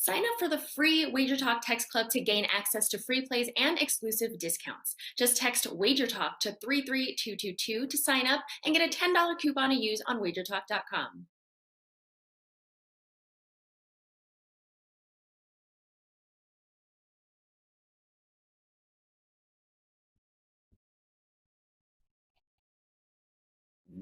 Sign up for the free WagerTalk text club to gain access to free plays and exclusive discounts. Just text WagerTalk to 33222 to sign up and get a $10 coupon to use on WagerTalk.com.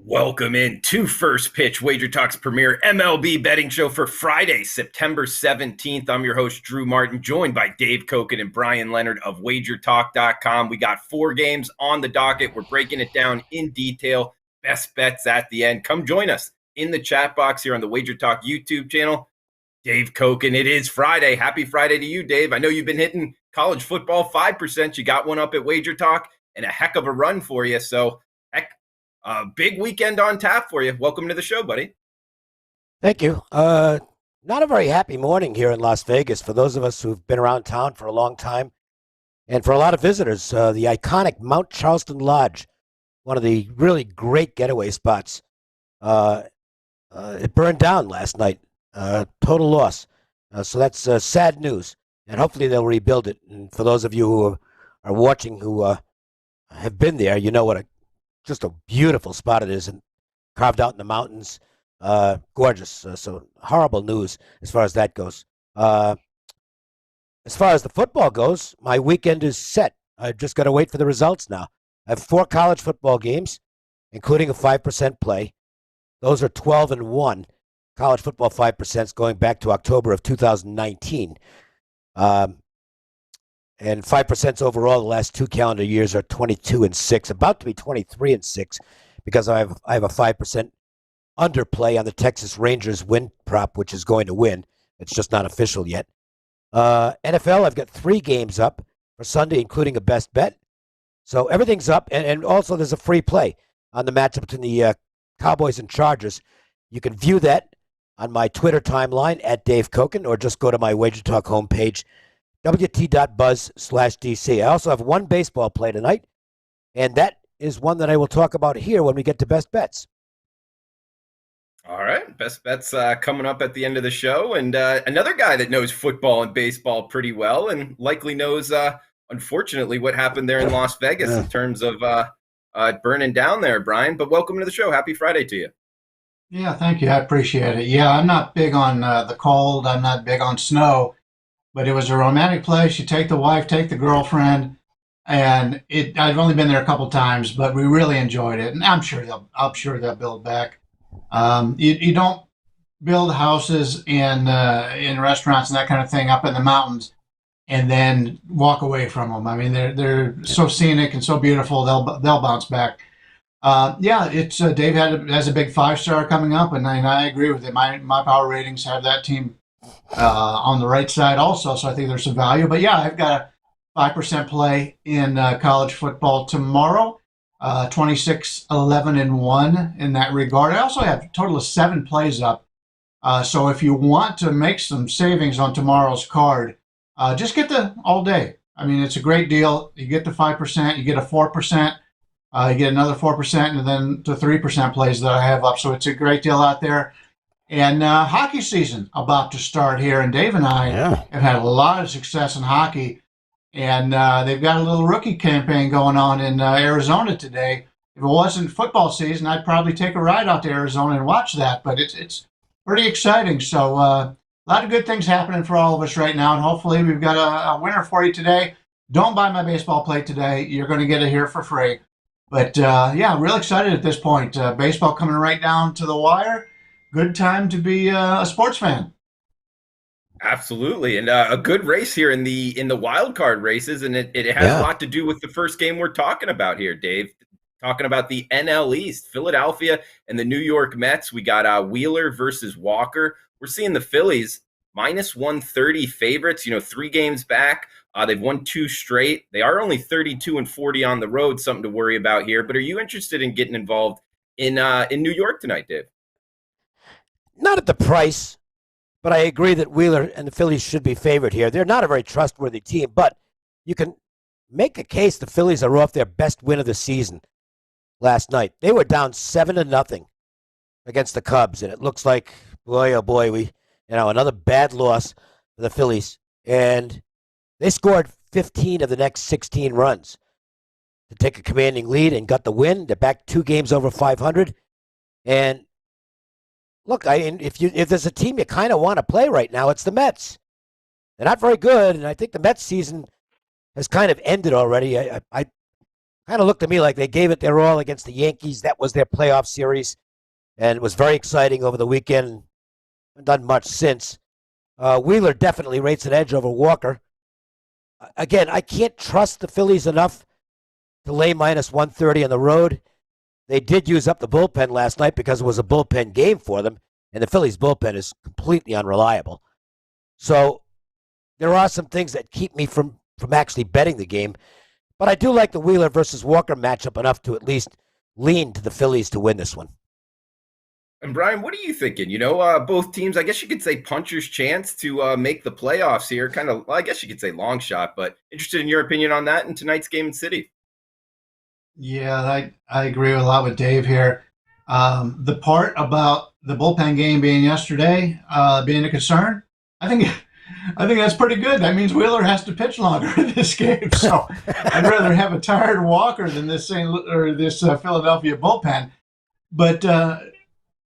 Welcome in to First Pitch, WagerTalk's premier MLB betting show for Friday, September 17th. I'm your host, Drew Martin, joined by Dave Cokin and Bryan Leonard of WagerTalk.com. We got 4 games on the docket. We're breaking it down in detail. Best bets at the end. Come join us in the chat box here on the WagerTalk YouTube channel. Dave Cokin, it is Friday. Happy Friday to you, Dave. I know you've been hitting college football 5%. You got one up at WagerTalk and a heck of a run for you. So, big weekend on tap for you. Welcome to the show, buddy. Thank you. Not a very happy morning here in Las Vegas for those of us who've been around town for a long time. And for a lot of visitors, the iconic Mount Charleston Lodge, one of the really great getaway spots, it burned down last night. Total loss. So that's sad news. And hopefully they'll rebuild it. And for those of you who are watching who have been there, you know what just a beautiful spot it is, and carved out in the mountains. Gorgeous. So horrible news as far as that goes. As far as the football goes, my weekend is set. I just got to wait for the results now. I have 4 college football games, including a 5% play. Those are 12-1. College football 5% going back to October of 2019. And 5% overall, the last 2 calendar years are 22-6, about to be 23-6, because I have a 5% underplay on the Texas Rangers win prop, which is going to win. It's just not official yet. NFL, I've got 3 games up for Sunday, including a best bet. So everything's up, and also there's a free play on the matchup between the Cowboys and Chargers. You can view that on my Twitter timeline at Dave Cokin, or just go to my WagerTalk homepage, WT.buzz/DC. I also have 1 baseball play tonight, and that is one that I will talk about here when we get to best bets. All right, best bets coming up at the end of the show. And another guy that knows football and baseball pretty well and likely knows, unfortunately, what happened there in Las Vegas in terms of burning down there, Bryan. But welcome to the show. Happy Friday to you. Yeah, thank you. I appreciate it. Yeah, I'm not big on the cold. I'm not big on snow. But it was a romantic place. You take the wife, take the girlfriend, and I've only been there a couple times, but we really enjoyed it. And I'm sure they'll build back. You don't build houses in restaurants and that kind of thing up in the mountains and then walk away from them. I mean, they're so scenic and so beautiful. They'll bounce back. It's Dave has a big 5-star coming up, and I agree with it. My power ratings have that team on the right side also, so I think there's some value. But yeah, I've got a 5% play in college football tomorrow, 26-11-1 in that regard. I also have a total of 7 plays up. So if you want to make some savings on tomorrow's card, just get the all day. I mean, it's a great deal. You get the 5%, you get a 4%, you get another 4%, and then the 3% plays that I have up. So it's a great deal out there. And hockey season about to start here, and Dave and I have had a lot of success in hockey, and they've got a little rookie campaign going on in Arizona today. If it wasn't football season, I'd probably take a ride out to Arizona and watch that, but it's pretty exciting. So a lot of good things happening for all of us right now, and hopefully we've got a winner for you today. Don't buy my baseball play today. You're going to get it here for free. But I'm real excited at this point. Baseball coming right down to the wire. Good time to be a sports fan. Absolutely, and a good race here in the wild card races, and it has a lot to do with the first game we're talking about here, Dave. Talking about the NL East, Philadelphia and the New York Mets. We got Wheeler versus Walker. We're seeing the Phillies minus 130 favorites. 3 games back. They've won 2 straight. They are only 32-40 on the road. Something to worry about here. But are you interested in getting involved in New York tonight, Dave? Not at the price, but I agree that Wheeler and the Phillies should be favored here. They're not a very trustworthy team, but you can make a case the Phillies are off their best win of the season last night. They were down 7-0 against the Cubs, and it looks like, boy, oh boy, another bad loss for the Phillies, and they scored 15 of the next 16 runs to take a commanding lead and got the win. They're back 2 games over 500. And look, if there's a team you kind of want to play right now, it's the Mets. They're not very good, and I think the Mets season has kind of ended already. I kind of looked to me like they gave it their all against the Yankees. That was their playoff series, and it was very exciting over the weekend. Haven't done much since. Wheeler definitely rates an edge over Walker. Again, I can't trust the Phillies enough to lay minus 130 on the road. They did use up the bullpen last night because it was a bullpen game for them, and the Phillies' bullpen is completely unreliable. So there are some things that keep me from actually betting the game, but I do like the Wheeler versus Walker matchup enough to at least lean to the Phillies to win this one. And Brian, what are you thinking? Both teams, I guess you could say puncher's chance to make the playoffs here. Kind of, well, I guess you could say long shot, but interested in your opinion on that in tonight's game in City. Yeah, I agree a lot with Dave here. The part about the bullpen game being yesterday being a concern, I think that's pretty good. That means Wheeler has to pitch longer in this game. So I'd rather have a tired Walker than this Philadelphia bullpen. But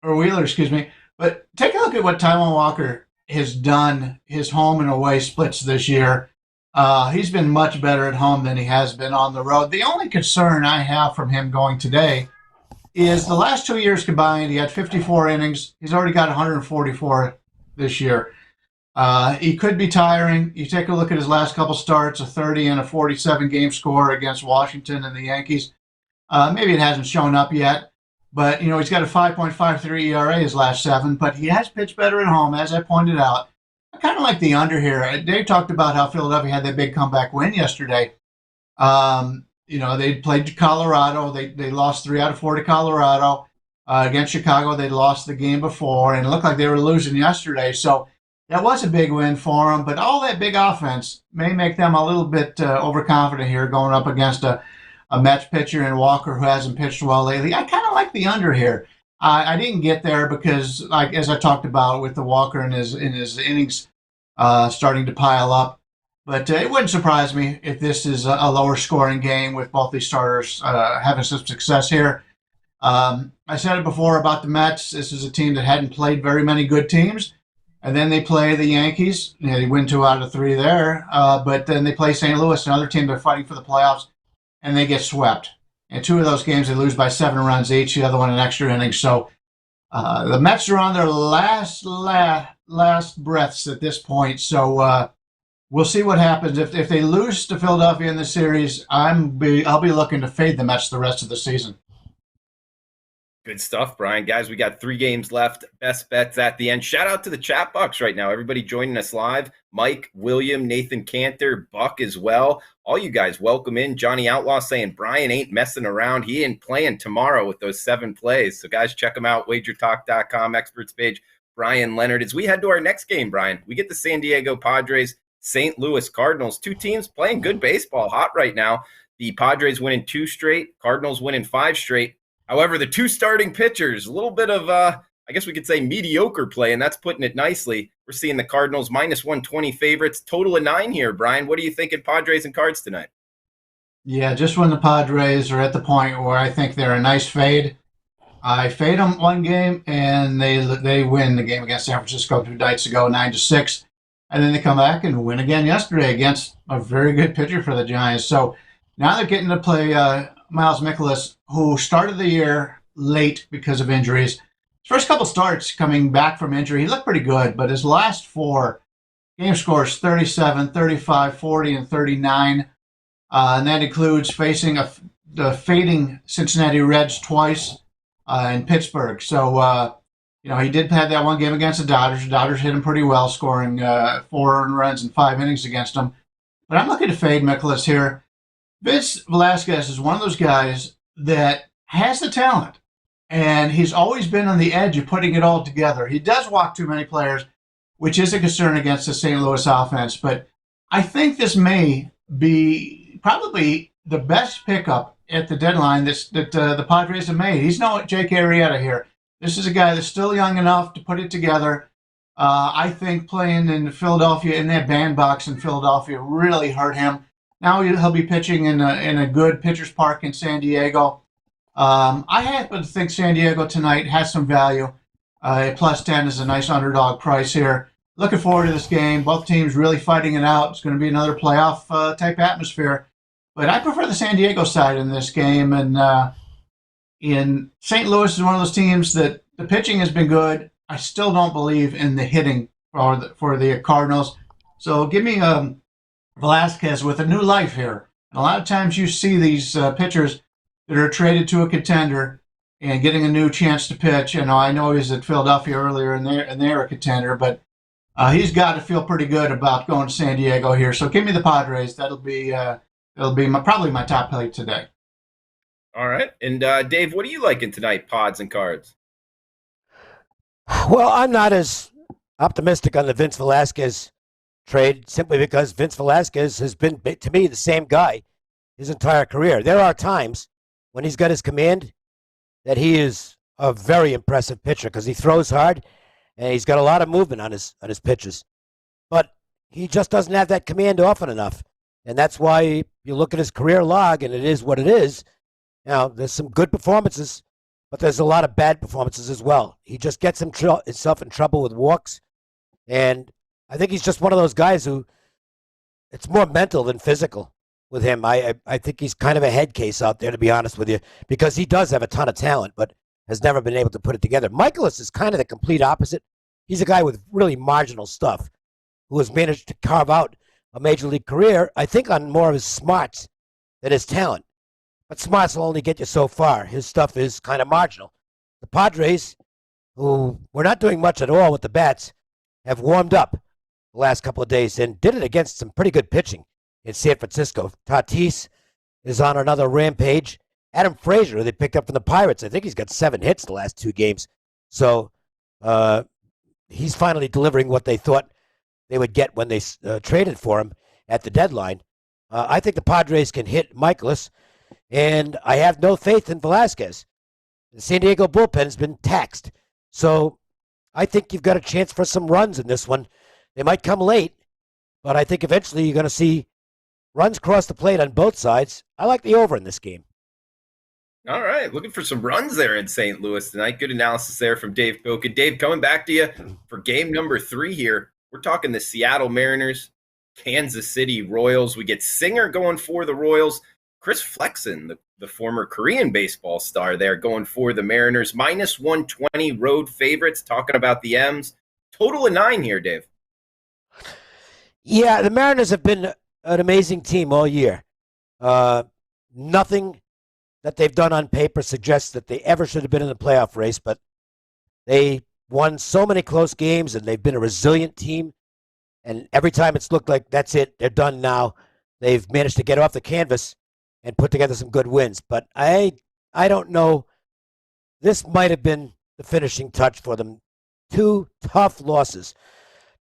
or Wheeler, excuse me. But take a look at what Taijuan Walker has done, his home and away splits this year. He's been much better at home than he has been on the road. The only concern I have from him going today is the last 2 years combined, he had 54 innings. He's already got 144 this year. He could be tiring. You take a look at his last couple starts, a 30 and a 47 game score against Washington and the Yankees. Maybe it hasn't shown up yet. But, he's got a 5.53 ERA his last 7, but he has pitched better at home, as I pointed out. I kind of like the under here. Dave talked about how Philadelphia had that big comeback win yesterday. They played Colorado. They lost 3 out of 4 to Colorado. Against Chicago, they lost the game before, and it looked like they were losing yesterday. So that was a big win for them. But all that big offense may make them a little bit overconfident here going up against a Mets pitcher in Walker who hasn't pitched well lately. I kind of like the under here. I didn't get there because, like as I talked about with the Walker in his innings starting to pile up. But it wouldn't surprise me if this is a lower scoring game with both these starters having some success here. I said it before about the Mets. This is a team that hadn't played very many good teams. And then they play the Yankees. They win 2 out of 3 there. But then they play St. Louis, another team they're fighting for the playoffs, and they get swept. In 2 of those games, they lose by 7 runs each, the other one in extra innings. So the Mets are on their last breaths at this point. So we'll see what happens. If they lose to Philadelphia in the series, I'll be looking to fade the Mets the rest of the season. Good stuff, Brian. Guys, we got 3 games left. Best bets at the end. Shout out to the chat box right now. Everybody joining us live. Mike, William, Nathan Cantor, Buck as well. All you guys, welcome in. Johnny Outlaw saying Brian ain't messing around. He ain't playing tomorrow with those 7 plays. So, guys, check him out. WagerTalk.com, experts page. Bryan Leonard. As we head to our next game, Brian, we get the San Diego Padres, St. Louis Cardinals. 2 teams playing good baseball, hot right now. The Padres winning 2 straight. Cardinals winning 5 straight. However, the 2 starting pitchers, a little bit of, I guess we could say mediocre play, and that's putting it nicely. We're seeing the Cardinals minus 120 favorites, total of 9 here. Brian, what are you thinking Padres and Cards tonight? Yeah, just when the Padres are at the point where I think they're a nice fade, I fade them one game, and they win the game against San Francisco 2 nights ago, 9-6. And then they come back and win again yesterday against a very good pitcher for the Giants. So now they're getting to play Miles Mikolas, who started the year late because of injuries. His first couple starts coming back from injury, he looked pretty good, but his last 4 game scores 37, 35, 40, and 39. And that includes facing the fading Cincinnati Reds twice in Pittsburgh. So, he did have that one game against the Dodgers. The Dodgers hit him pretty well, scoring 4 earned runs in 5 innings against him. But I'm looking to fade Mikolas here. Vince Velasquez is one of those guys that has the talent, and he's always been on the edge of putting it all together. He does walk too many players, which is a concern against the St. Louis offense, but I think this may be probably the best pickup at the deadline that the Padres have made. He's no Jake Arrieta here. This is a guy that's still young enough to put it together. I think playing in Philadelphia in that bandbox in Philadelphia really hurt him. Now he'll be pitching in a good pitcher's park in San Diego. I happen to think San Diego tonight has some value. Plus 10 is a nice underdog price here. Looking forward to this game. Both teams really fighting it out. It's going to be another playoff type atmosphere. But I prefer the San Diego side in this game. And in St. Louis is one of those teams that the pitching has been good. I still don't believe in the hitting for the Cardinals. So give me Velasquez with a new life here. And a lot of times you see these pitchers that are traded to a contender and getting a new chance to pitch. You know, I know he's at Philadelphia earlier, and they're a contender, but he's got to feel pretty good about going to San Diego here. So give me the Padres. That'll be probably my top play today. All right. And Dave, what are you liking tonight, pods and cards? Well, I'm not as optimistic on the Vince Velasquez trade simply because Vince Velasquez has been, to me, the same guy his entire career. There are times when he's got his command that he is a very impressive pitcher because he throws hard and he's got a lot of movement on his pitches. But he just doesn't have that command often enough. And that's why you look at his career log, and it is what it is. Now, there's some good performances, but there's a lot of bad performances as well. He just gets himself in trouble with walks. And I think he's just one of those guys who it's more mental than physical with him. I think he's kind of a head case out there, to be honest with you, because he does have a ton of talent, but has never been able to put it together. Michaelis is kind of the complete opposite. He's a guy with really marginal stuff who has managed to carve out a major league career, I think, on more of his smarts than his talent. But smarts will only get you so far. His stuff is kind of marginal. The Padres, who were not doing much at all with the bats, have warmed up the last couple of days and did it against some pretty good pitching in San Francisco. Tatis is on another rampage. Adam Frazier, they picked up from the Pirates, I think he's got 7 hits the last 2 games. So he's finally delivering what they thought they would get when they traded for him at the deadline. I think the Padres can hit Michaelis, and I have no faith in Velasquez. The San Diego bullpen has been taxed. So I think you've got a chance for some runs in this one. They might come late, but I think eventually you're going to see runs cross the plate on both sides. I like the over in this game. All right. Looking for some runs there in St. Louis tonight. Good analysis there from Dave Cokin. Dave, coming back to you for game number 3 here. We're talking the Seattle Mariners, Kansas City Royals. We get Singer going for the Royals. Chris Flexen, the former Korean baseball star there, going for the Mariners. Minus 120 road favorites, talking about the M's. Total of 9 here, Dave. Yeah, the Mariners have been an amazing team all year. Nothing that they've done on paper suggests that they ever should have been in the playoff race, but they won so many close games, and they've been a resilient team. And every time it's looked like that's it, they're done now, they've managed to get off the canvas and put together some good wins. But I don't know. This might have been the finishing touch for them. 2 tough losses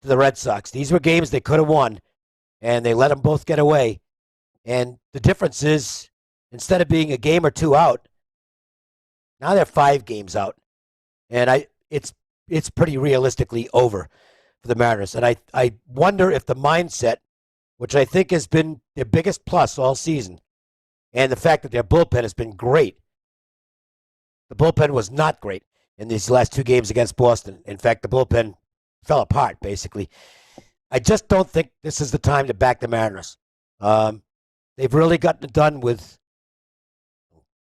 to the Red Sox. These were games they could have won, and they let them both get away. And the difference is, instead of being a game or 2 out, now they're 5 games out. And it's pretty realistically over for the Mariners. And I wonder if the mindset, which I think has been their biggest plus all season, and the fact that their bullpen has been great. The bullpen was not great in these last 2 games against Boston. In fact, the bullpen fell apart, basically. I just don't think this is the time to back the Mariners. They've really gotten it done with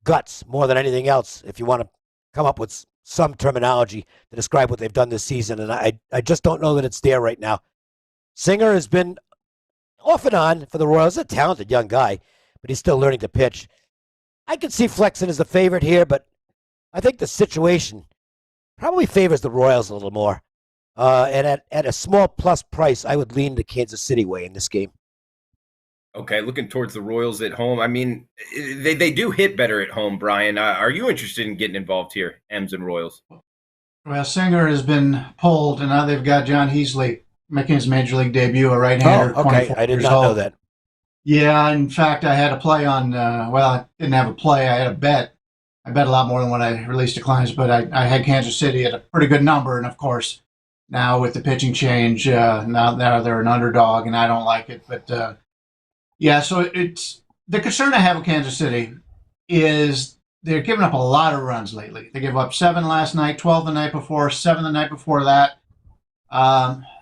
guts more than anything else, if you want to come up with some terminology to describe what they've done this season. And I just don't know that it's there right now. Singer has been off and on for the Royals. He's a talented young guy, but he's still learning to pitch. I could see Flexen as the favorite here, but I think the situation probably favors the Royals a little more. And at a small plus price, I would lean the Kansas City way in this game. Okay, looking towards the Royals at home. I mean, they do hit better at home, Brian. Are you interested in getting involved here, M's and Royals? Well, Singer has been pulled, and now they've got John Heasley making his major league debut, a right-hander. Oh, okay. I did not know that. Yeah, in fact, I had a play on, I didn't have a play. I had a bet. I bet a lot more than what I released to clients, but I had Kansas City at a pretty good number, and of course, now with the pitching change. Now they're an underdog, and I don't like it. But yeah, so it's the concern I have with Kansas City is they're giving up a lot of runs lately. They gave up 7 last night, 12 the night before, 7 the night before that.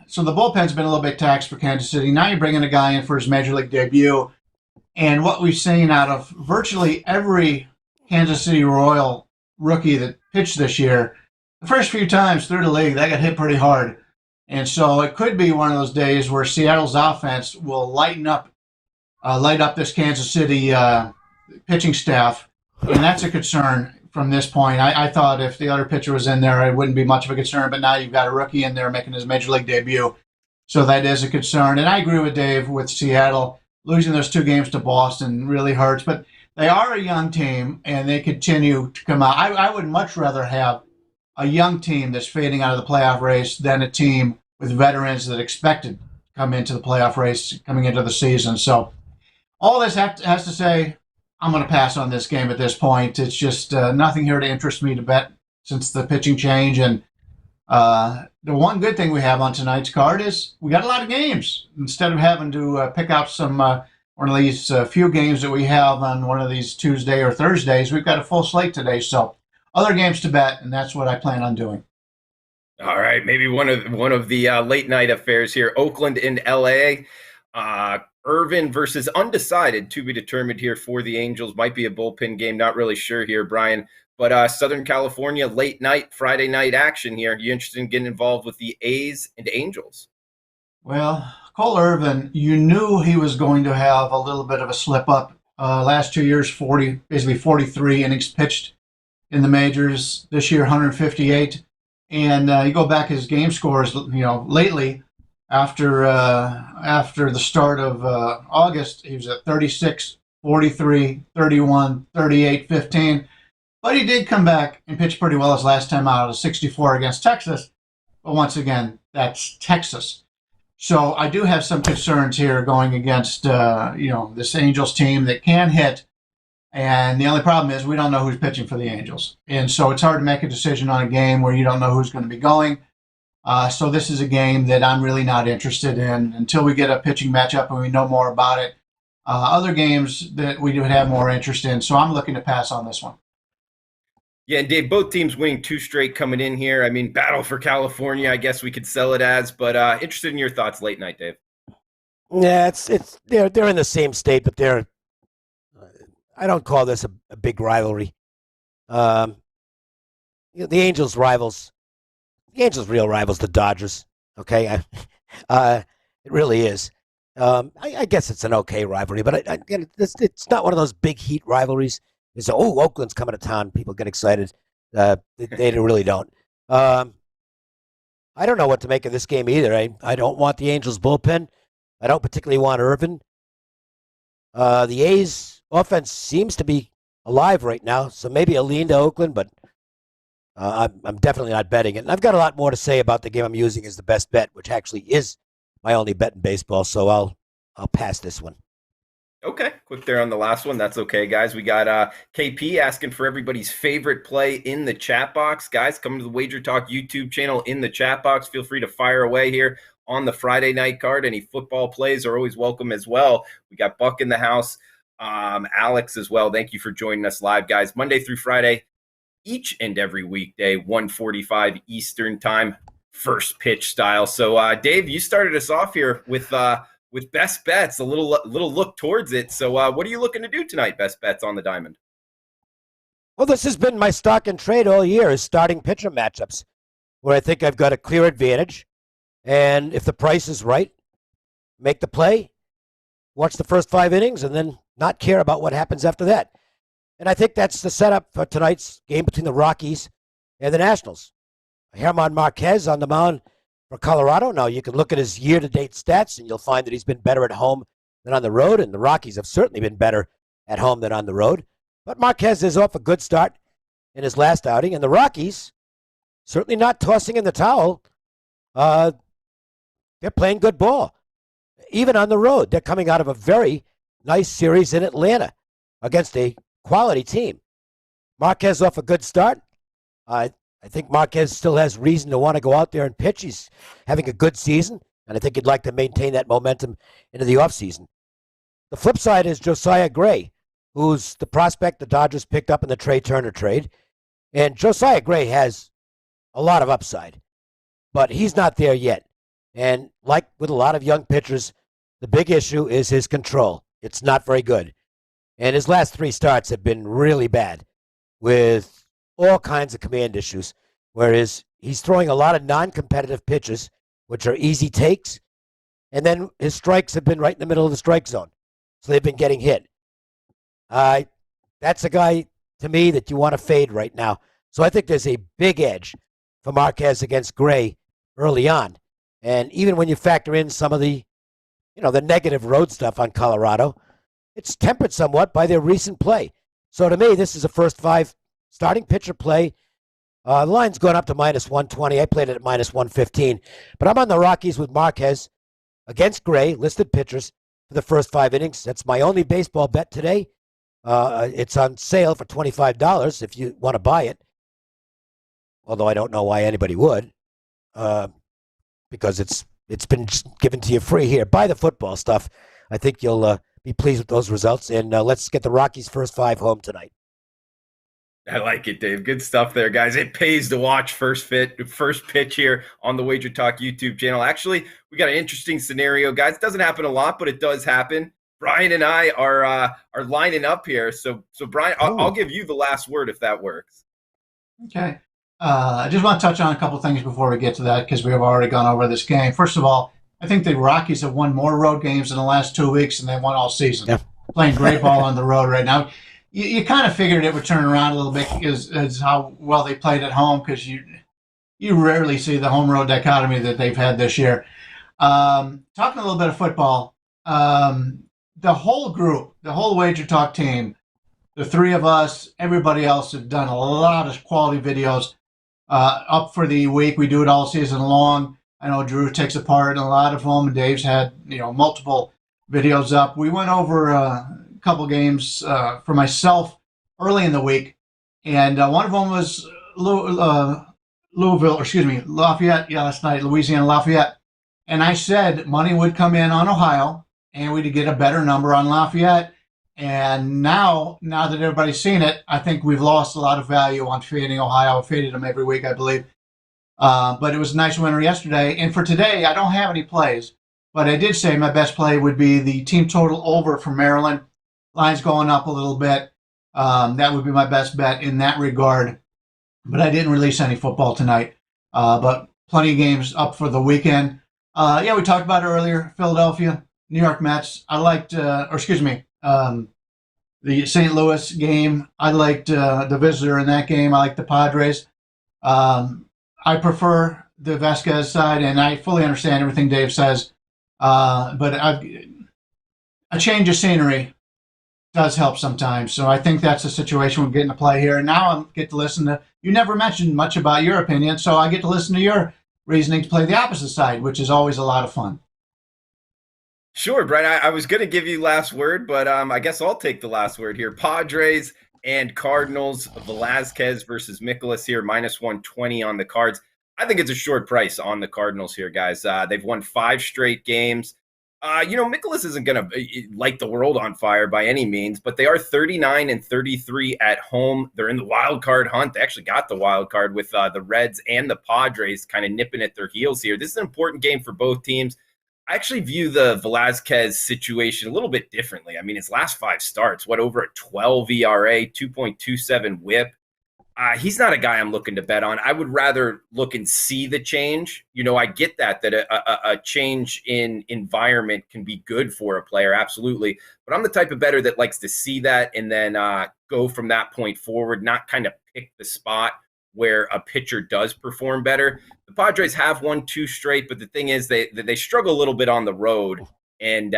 So the bullpen's been a little bit taxed for Kansas City. Now you're bringing a guy in for his major league debut. And what we've seen out of virtually every Kansas City Royal rookie that pitched this year, the first few times through the league, they got hit pretty hard. And so it could be one of those days where Seattle's offense will light up this Kansas City pitching staff. And that's a concern from this point. I thought if the other pitcher was in there, it wouldn't be much of a concern. But now you've got a rookie in there making his major league debut. So that is a concern. And I agree with Dave with Seattle. Losing those 2 games to Boston really hurts. But they are a young team, and they continue to come out. I would much rather have a young team that's fading out of the playoff race than a team with veterans that expected to come into the playoff race coming into the season. So all this has to say, I'm going to pass on this game at this point. It's just nothing here to interest me to bet since the pitching change. And the one good thing we have on tonight's card is we got a lot of games. Instead of having to pick out some one of these few games that we have on one of these Tuesday or Thursdays, we've got a full slate today. So other games to bet, and that's what I plan on doing. All right, maybe one of the late night affairs here. Oakland and LA. Irvin versus undecided, to be determined here for the Angels. Might be a bullpen game, not really sure here, Brian. But Southern California, late night, Friday night action here. You interested in getting involved with the A's and Angels? Well, Cole Irvin, you knew he was going to have a little bit of a slip up. Last 2 years, basically 43 innings pitched in the majors. This year, 158. And you go back his game scores, lately, after the start of August, he was at 36, 43, 31, 38, 15. But he did come back and pitch pretty well his last time out at 64 against Texas. But once again, that's Texas. So I do have some concerns here going against, this Angels team that can hit. And the only problem is we don't know who's pitching for the Angels. And so it's hard to make a decision on a game where you don't know who's going to be going. So this is a game that I'm really not interested in until we get a pitching matchup and we know more about it. Other games that we would have more interest in. So I'm looking to pass on this one. Yeah, and Dave, both teams winning 2 straight coming in here. I mean, battle for California, I guess we could sell it as, but interested in your thoughts late night, Dave. Yeah, they're in the same state, but I don't call this a big rivalry. The Angels' rivals, the Angels' real rivals, the Dodgers. Okay, it really is. I guess it's an okay rivalry, but it's not one of those big heat rivalries. They say, "Oh, Oakland's coming to town." People get excited. They really don't. I don't know what to make of this game either. I don't want the Angels' bullpen. I don't particularly want Irvin. The A's offense seems to be alive right now, so maybe a lean to Oakland, but I'm definitely not betting it. And I've got a lot more to say about the game I'm using as the best bet, which actually is my only bet in baseball, so I'll pass this one. Okay, quick there on the last one. That's okay, guys. We got KP asking for everybody's favorite play in the chat box. Guys, come to the Wager Talk YouTube channel in the chat box. Feel free to fire away here on the Friday night card. Any football plays are always welcome as well. We got Buck in the house, Alex as well. Thank you for joining us live, guys. Monday through Friday, each and every weekday, 1:45 Eastern time, first pitch style. So, Dave, you started us off here with best bets, a little look towards it. So what are you looking to do tonight, best bets on the diamond? Well, this has been my stock and trade all year is starting pitcher matchups, where I think I've got a clear advantage. And if the price is right, make the play, watch the first 5 innings, and then not care about what happens after that. And I think that's the setup for tonight's game between the Rockies and the Nationals. German Marquez on the mound for Colorado. Now, you can look at his year-to-date stats, and you'll find that he's been better at home than on the road, and the Rockies have certainly been better at home than on the road. But Marquez is off a good start in his last outing, and the Rockies certainly not tossing in the towel. They're playing good ball, even on the road. They're coming out of a very nice series in Atlanta against a quality team. Marquez off a good start. I think Marquez still has reason to want to go out there and pitch. He's having a good season, and I think he'd like to maintain that momentum into the offseason. The flip side is Josiah Gray, who's the prospect the Dodgers picked up in the Trey Turner trade. And Josiah Gray has a lot of upside, but he's not there yet. And like with a lot of young pitchers, the big issue is his control. It's not very good. And his last 3 starts have been really bad with all kinds of command issues, whereas he's throwing a lot of non-competitive pitches, which are easy takes, and then his strikes have been right in the middle of the strike zone. So they've been getting hit. That's a guy, to me, that you want to fade right now. So I think there's a big edge for Marquez against Gray early on. And even when you factor in some of the, the negative road stuff on Colorado, it's tempered somewhat by their recent play. So to me, this is a first 5 starting pitcher play. The line's gone up to -120. I played it at -115. But I'm on the Rockies with Marquez against Gray, listed pitchers, for the first 5 innings. That's my only baseball bet today. It's on sale for $25 if you want to buy it. Although I don't know why anybody would, because it's been given to you free here. Buy the football stuff. I think you'll be pleased with those results. And let's get the Rockies' first 5 home tonight. I like it, Dave. Good stuff there, guys. It pays to watch first pitch here on the Wager Talk YouTube channel. Actually, we got an interesting scenario, guys. It doesn't happen a lot, but it does happen. Brian and I are lining up here. So Brian, I'll give you the last word if that works. Okay. I just want to touch on a couple things before we get to that, because we have already gone over this game. First of all, I think the Rockies have won more road games in the last 2 weeks than they've won all season. Yeah. Playing great ball on the road right now. You kind of figured it would turn around a little bit as how well they played at home, because you rarely see the home road dichotomy that they've had this year. Talking a little bit of football, the whole group, the whole Wager Talk team, the 3 of us, everybody else have done a lot of quality videos up for the week. We do it all season long. I know Drew takes a part in a lot of them, and Dave's had multiple videos up. We went over couple games for myself early in the week, and one of them was Lafayette. Yeah, last night, Louisiana Lafayette, and I said money would come in on Ohio, and we'd get a better number on Lafayette. And now that everybody's seen it, I think we've lost a lot of value on fading Ohio. I faded them every week, I believe. But it was a nice winner yesterday. And for today, I don't have any plays, but I did say my best play would be the team total over for Maryland. Line's going up a little bit. That would be my best bet in that regard. But I didn't release any football tonight. But plenty of games up for the weekend. We talked about it earlier. Philadelphia, New York Mets. I liked, the St. Louis game. I liked the visitor in that game. I like the Padres. I prefer the Vasquez side, and I fully understand everything Dave says. But a change of scenery does help sometimes. So I think that's the situation we're getting to play here. And now I get to listen to, you never mentioned much about your opinion, so I get to listen to your reasoning to play the opposite side, which is always a lot of fun. Sure, Brian. I was going to give you last word, but I guess I'll take the last word here. Padres and Cardinals, Velazquez versus Mikolas here, -120 on the Cards. I think it's a short price on the Cardinals here, guys. They've won 5 straight games. Mikolas isn't going to light the world on fire by any means, but they are 39-33 at home. They're in the wild card hunt. They actually got the wild card with the Reds and the Padres kind of nipping at their heels here. This is an important game for both teams. I actually view the Velazquez situation a little bit differently. I mean, his last 5 starts, over a 12 ERA, 2.27 whip. He's not a guy I'm looking to bet on. I would rather look and see the change. I get that a change in environment can be good for a player, absolutely. But I'm the type of bettor that likes to see that and then go from that point forward, not kind of pick the spot where a pitcher does perform better. The Padres have won 2 straight, but the thing is they struggle a little bit on the road. And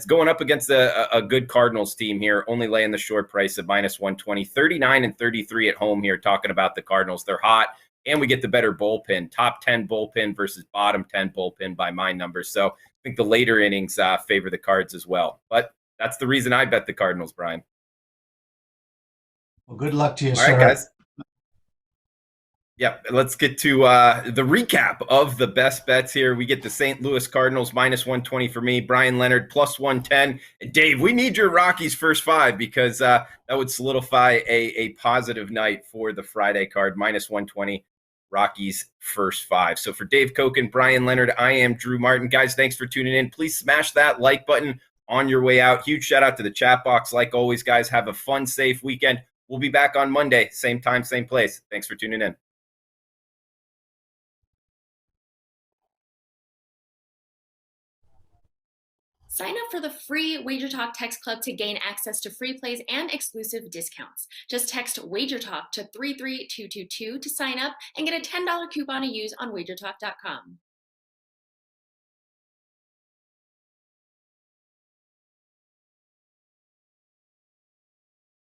going up against a good Cardinals team here, only laying the short price of -120, 39-33 at home here, talking about the Cardinals. They're hot, and we get the better bullpen, top 10 bullpen versus bottom 10 bullpen by my numbers. So I think the later innings favor the Cards as well. But that's the reason I bet the Cardinals, Brian. Well, good luck to you, All sir. right, guys. Yep, let's get to the recap of the best bets here. We get the St. Louis Cardinals -120 for me, Bryan Leonard +110. And Dave, we need your Rockies first five because that would solidify a positive night for the Friday card, -120, Rockies first five. So for Dave Cokin, Bryan Leonard, I am Drew Martin. Guys, thanks for tuning in. Please smash that like button on your way out. Huge shout out to the chat box. Like always, guys, have a fun, safe weekend. We'll be back on Monday, same time, same place. Thanks for tuning in. Sign up for the free WagerTalk text club to gain access to free plays and exclusive discounts. Just text WagerTalk to 33222 to sign up and get a $10 coupon to use on WagerTalk.com.